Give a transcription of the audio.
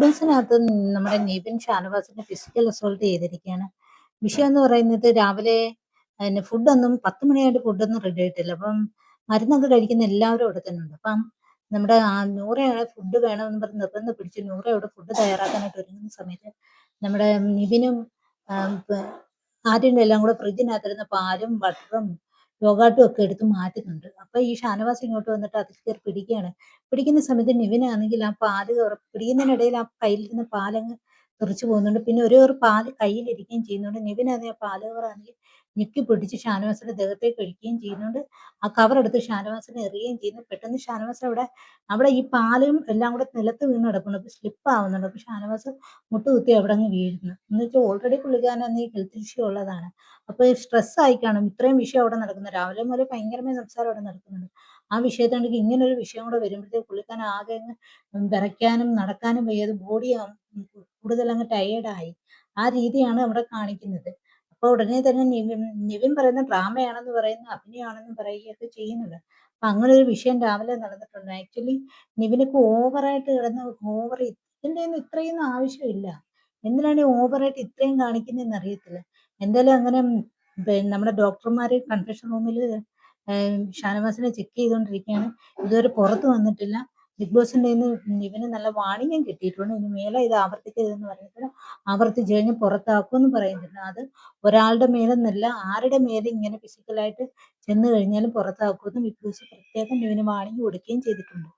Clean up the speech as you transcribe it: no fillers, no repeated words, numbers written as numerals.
ബിസിനകത്ത് നമ്മുടെ Nivin ഷാനവാസിനെ physical assault ചെയ്തിരിക്കുകയാണ്. വിഷയം എന്ന് പറയുന്നത് രാവിലെ ഫുഡൊന്നും 10 മണിയായിട്ട് ഫുഡൊന്നും റെഡി ആയിട്ടില്ല. അപ്പം മരുന്നൊക്കെ കഴിക്കുന്ന എല്ലാവരും അവിടെ തന്നെ ഉണ്ട്. അപ്പം നമ്മുടെ നൂറയാണ് ഫുഡ് വേണമെന്ന് പറഞ്ഞ് നിർബന്ധം പിടിച്ച് നൂറ അവിടെ ഫുഡ് തയ്യാറാക്കാനായിട്ട് ഒരുങ്ങുന്ന സമയത്ത് നമ്മുടെ നിവിനും ആര്യനും എല്ലാം കൂടെ ഫ്രിഡ്ജിനകത്തിരുന്ന പാലും ബട്ടറും യോഗാട്ടും ഒക്കെ എടുത്ത് മാറ്റുന്നുണ്ട്. അപ്പൊ ഈ ഷാനവാസ് ഇങ്ങോട്ട് വന്നിട്ട് അതിൽ കയറി പിടിക്കുകയാണ്. പിടിക്കുന്ന സമയത്ത് നിവിനാണെങ്കിൽ ആ പാല് പിടിക്കുന്നതിനിടയിൽ ആ കയ്യിലിരുന്ന പാലങ്ങ് തെറിച്ചു പോകുന്നുണ്ട്. പിന്നെ ഒരു കവർ പാല് കയ്യിലിരിക്കുകയും ചെയ്യുന്നുണ്ട്. നിവിനാണെങ്കിൽ ആ പാല് കവറാണെങ്കിൽ ഞെക്കി പൊട്ടിച്ച് ഷാനവാസിന്റെ ദേഹത്തേക്ക് ഒഴിക്കുകയും ചെയ്യുന്നുണ്ട്. ആ കവർ എടുത്ത് ഷാനവാസിനെ എറിയുകയും ചെയ്യുന്നു. പെട്ടെന്ന് ഷാനവാസ് അവിടെ ഈ പാലും എല്ലാം കൂടെ നിലത്ത് വീണ് കിടപ്പുണ്ട്. അപ്പൊ സ്ലിപ്പ് ആവുന്നുണ്ട്. അപ്പൊ ഷാനവാസ് മുട്ടുകുത്തി അവിടെ അങ്ങ് വീഴുന്നു. എന്ന് വെച്ചാൽ ഓൾറെഡി പുള്ളിക്കാരൻ ഈ ഹെൽത്ത് ഇഷ്യൂ ഉള്ളതാണ്. അപ്പൊ സ്ട്രെസ് ആയി കാണും. ഇത്രയും വിഷയം അവിടെ നടക്കുന്നത്. രാവിലെ മുതൽ ഭയങ്കരമായ സംസാരം അവിടെ നടക്കുന്നുണ്ട്. ആ വിഷയത്താണെങ്കിൽ ഇങ്ങനെ ഒരു വിഷയം കൂടെ വരുമ്പോഴത്തേക്ക് പുള്ളിക്കാരൻ ആകെ അങ്ങ് വിറയ്ക്കാനും നടക്കാനും വയ്യാതെ ബോഡി കൂടുതൽ അങ്ങ് ടയേർഡായി. ആ രീതിയാണ് അവിടെ കാണിക്കുന്നത്. അപ്പൊ ഉടനെ തന്നെ നിവിൻ പറയുന്ന ഡ്രാമയാണെന്ന് പറയുന്നു, അഭിനയമാണെന്ന് പറയുകയൊക്കെ ചെയ്യുന്നുണ്ട്. അപ്പൊ അങ്ങനെ ഒരു വിഷയം രാവിലെ നടന്നിട്ടുണ്ട്. ആക്ച്വലി നിവിനൊക്കെ ഓവറായിട്ട് കിടന്ന് ഇതിന്റെ ഒന്നും ഇത്രയൊന്നും ആവശ്യമില്ല. എന്തിനാണ് ഓവറായിട്ട് ഇത്രയും കാണിക്കുന്നതെന്ന് അറിയത്തില്ല. എന്തായാലും അങ്ങനെ നമ്മുടെ ഡോക്ടർമാര് കൺഫെഷൻ റൂമിൽ ഷാനവാസിനെ ചെക്ക് ചെയ്തുകൊണ്ടിരിക്കുകയാണ്. ഇതുവരെ പുറത്ത് വന്നിട്ടില്ല. ബിഗ് ബോസിന്റെ കയ്യിന്ന് ഇവന് നല്ല വാണിംഗും കിട്ടിയിട്ടുണ്ട്. ഇനി മേലെ ഇത് ആവർത്തിക്കരുതെന്ന് പറഞ്ഞിട്ട് ആവർത്തിച്ച് കഴിഞ്ഞാൽ പുറത്താക്കുമെന്ന് പറയുന്നുണ്ട്. അത് ഒരാളുടെ മേലെന്നല്ല, ആരുടെ മേലെ ഇങ്ങനെ ഫിസിക്കലായിട്ട് ചെന്ന് കഴിഞ്ഞാലും പുറത്താക്കുമെന്ന് ബിഗ് ബോസ് പ്രത്യേകം ഇവന് വാണിംഗ് കൊടുക്കുകയും ചെയ്തിട്ടുണ്ട്.